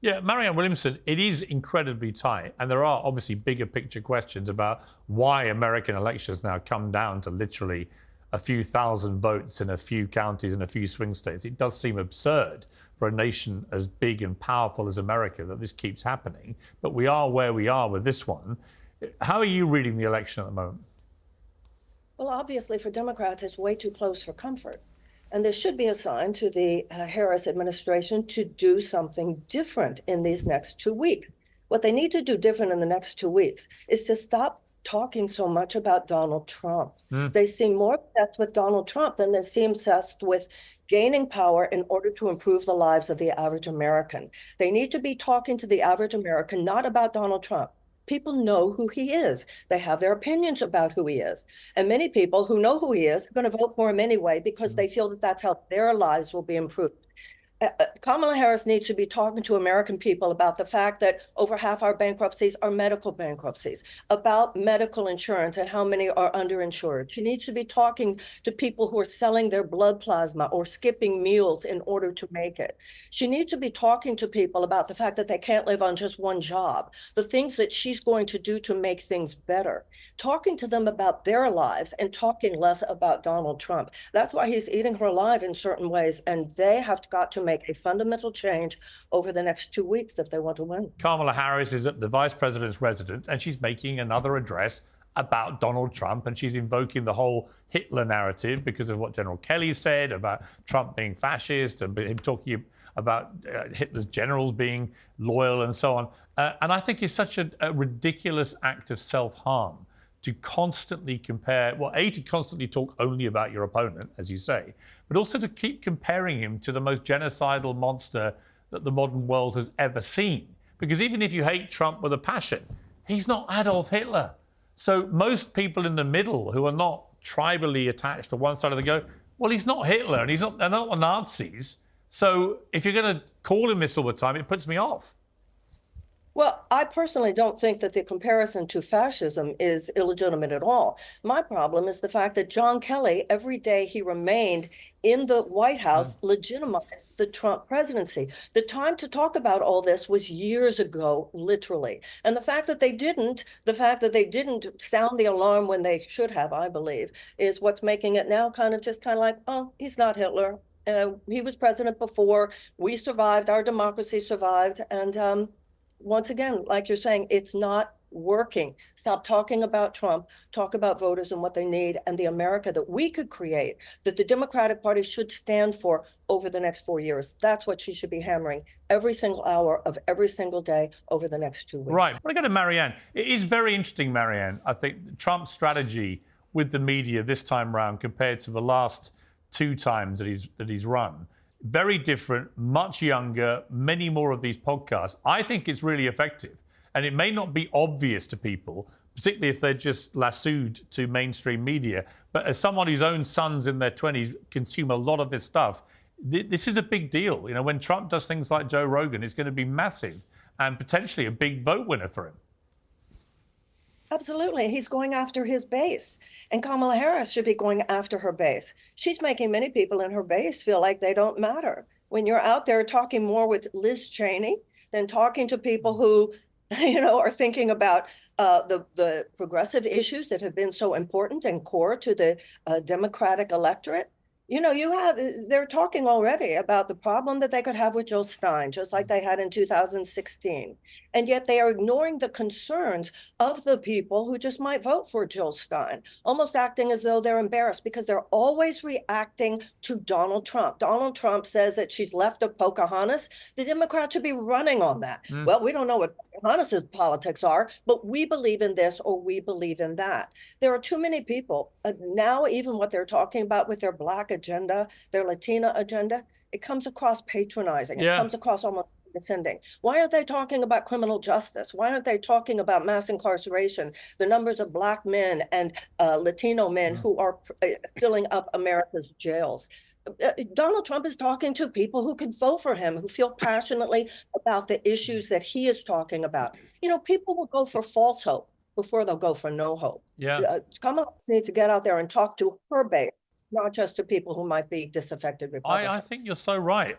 Yeah, Marianne Williamson, it is incredibly tight. And there are obviously bigger picture questions about why American elections now come down to literally a few thousand votes in a few counties and a few swing states. It does seem absurd for a nation as big and powerful as America that this keeps happening. But we are where we are with this one. How are you reading the election at the moment? Well, obviously, for Democrats, it's way too close for comfort. And there should be a sign to the Harris administration to do something different in these next 2 weeks. What they need to do different in the next 2 weeks is to stop talking so much about Donald Trump. They seem more obsessed with Donald Trump than they seem obsessed with gaining power in order to improve the lives of the average American. They need to be talking to the average American, not about Donald Trump. People know who he is. They have their opinions about who he is. And many people who know who he is are going to vote for him anyway because they feel that that's how their lives will be improved. Kamala Harris needs to be talking to American people about the fact that over half our bankruptcies are medical bankruptcies, about medical insurance and how many are underinsured. She needs to be talking to people who are selling their blood plasma or skipping meals in order to make it. She needs to be talking to people about the fact that they can't live on just one job, the things that she's going to do to make things better, talking to them about their lives and talking less about Donald Trump. That's why he's eating her alive in certain ways, and they have got to make a fundamental change over the next 2 weeks if they want to win. Kamala Harris is at the vice president's residence and she's making another address about Donald Trump, and she's invoking the whole Hitler narrative because of what General Kelly said about Trump being fascist and him talking about Hitler's generals being loyal and so on. And I think it's such a ridiculous act of self-harm to constantly compare, well, A, to constantly talk only about your opponent, as you say, but also to keep comparing him to the most genocidal monster that the modern world has ever seen. Because even if you hate Trump with a passion, he's not Adolf Hitler. So most people in the middle who are not tribally attached to one side of the go, well, he's not Hitler and they're not the Nazis. So if you're going to call him this all the time, it puts me off. Well, I personally don't think that the comparison to fascism is illegitimate at all. My problem is the fact that John Kelly, every day he remained in the White House, legitimized the Trump presidency. The time to talk about all this was years ago, literally. And the fact that they didn't sound the alarm when they should have, I believe, is what's making it now kind of like, oh, he's not Hitler. He was president before. We survived. Our democracy survived. And once again, like you're saying, it's not working. Stop talking about Trump, talk about voters and what they need and the America that we could create, that the Democratic Party should stand for over the next 4 years. That's what she should be hammering every single hour of every single day over the next 2 weeks. Right. I want to go to Marianne. It is very interesting, Marianne. I think Trump's strategy with the media this time round compared to the last two times that he's run. Very different, much younger, many more of these podcasts. I think it's really effective. And it may not be obvious to people, particularly if they're just lassoed to mainstream media. But as someone whose own sons in their 20s consume a lot of this stuff, this is a big deal. You know, when Trump does things like Joe Rogan, it's going to be massive and potentially a big vote winner for him. Absolutely. He's going after his base. And Kamala Harris should be going after her base. She's making many people in her base feel like they don't matter. When you're out there talking more with Liz Cheney than talking to people who, are thinking about the progressive issues that have been so important and core to the Democratic electorate. They're talking already about the problem that they could have with Jill Stein, just like they had in 2016. And yet they are ignoring the concerns of the people who just might vote for Jill Stein, almost acting as though they're embarrassed because they're always reacting to Donald Trump. Donald Trump says that she's left of Pocahontas. The Democrats should be running on that. Well, we don't know what Pocahontas' politics are, but we believe in this or we believe in that. There are too many people now, even what they're talking about with their Black agenda, their Latina agenda, it comes across patronizing. It comes across almost condescending. Why aren't they talking about criminal justice? Why aren't they talking about mass incarceration, the numbers of Black men and Latino men who are filling up America's jails? Donald Trump is talking to people who could vote for him, who feel passionately about the issues that he is talking about. People will go for false hope before they'll go for no hope. Kamala needs to get out there and talk to her base, not just to people who might be disaffected Republicans. I think you're so right.